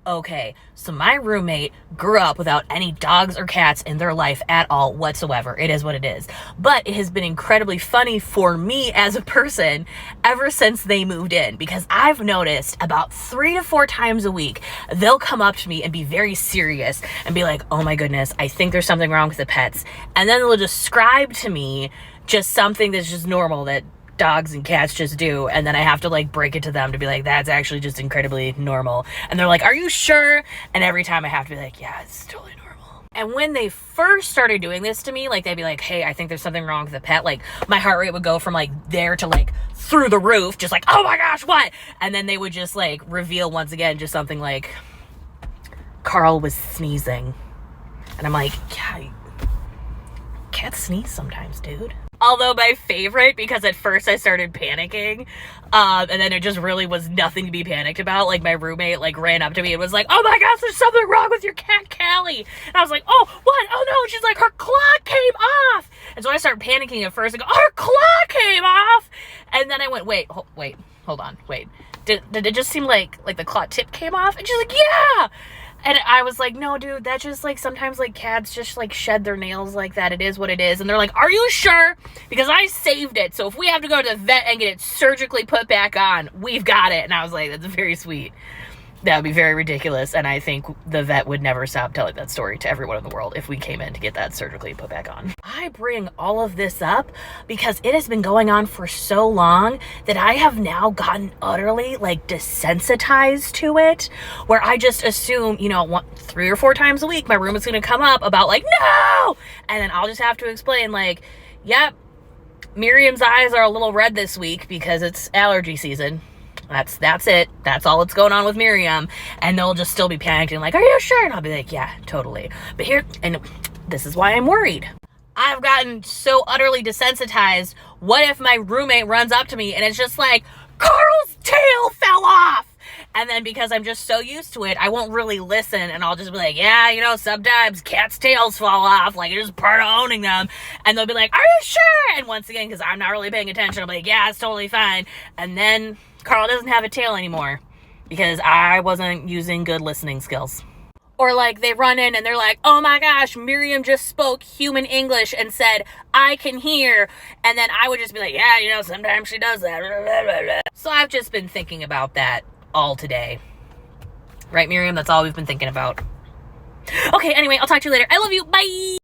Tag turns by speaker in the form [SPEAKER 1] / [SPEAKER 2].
[SPEAKER 1] Okay, so my roommate grew up without any dogs or cats in their life at all whatsoever. It is what it is. But it has been incredibly funny for me as a person ever since they moved in, because I've noticed about 3 to 4 times a week, they'll come up to me and be very serious and be like, oh my goodness, I think there's something wrong with the pets. And then they'll describe to me just something that's just normal that dogs and cats just do, and then I have to like break it to them to be like, that's actually just incredibly normal. And they're like, are you sure? And every time I have to be like, yeah, it's totally normal. And when they first started doing this to me, like they'd be like, hey, I think there's something wrong with the pet, like my heart rate would go from like there to like through the roof, just like, oh my gosh, what? And then they would just like reveal once again just something like, Carl was sneezing. And I'm like, yeah, cats sneeze sometimes, dude. Although my favorite, because at first I started panicking, and then it just really was nothing to be panicked about. Like my roommate like ran up to me and was like, oh my gosh, there's something wrong with your cat, Callie. And I was like, oh, what? Oh no. And she's like, her claw came off. And so I started panicking at first and go, her claw came off. And then I went, hold on. Did it just seem like the claw tip came off? And she's like, yeah. And I was like, no, dude, that just like sometimes like cats just like shed their nails like that. It is what it is. And they're like, are you sure? Because I saved it. So if we have to go to the vet and get it surgically put back on, we've got it. And I was like, that's very sweet. That would be very ridiculous. And I think the vet would never stop telling that story to everyone in the world if we came in to get that surgically put back on. I bring all of this up because it has been going on for so long that I have now gotten utterly like desensitized to it, where I just assume, 3 or 4 times a week, my room is going to come up about like, no! And then I'll just have to explain like, yep, Miriam's eyes are a little red this week because it's allergy season. That's it. That's all that's going on with Miriam. And they'll just still be panicking like, are you sure? And I'll be like, yeah, totally. But this is why I'm worried. I've gotten so utterly desensitized. What if my roommate runs up to me and it's just like, Carl's tail fell off? And then because I'm just so used to it, I won't really listen, and I'll just be like, yeah, sometimes cats' tails fall off, like it's just part of owning them. And they'll be like, are you sure? And once again, because I'm not really paying attention, I'll be like, yeah, it's totally fine. And then Carl doesn't have a tail anymore because I wasn't using good listening skills. Or like they run in and they're like, oh my gosh, Miriam just spoke human English and said, I can hear. And then I would just be like, yeah, sometimes she does that. So I've just been thinking about that all today. Right, Miriam? That's all we've been thinking about. Okay, anyway, I'll talk to you later. I love you. Bye!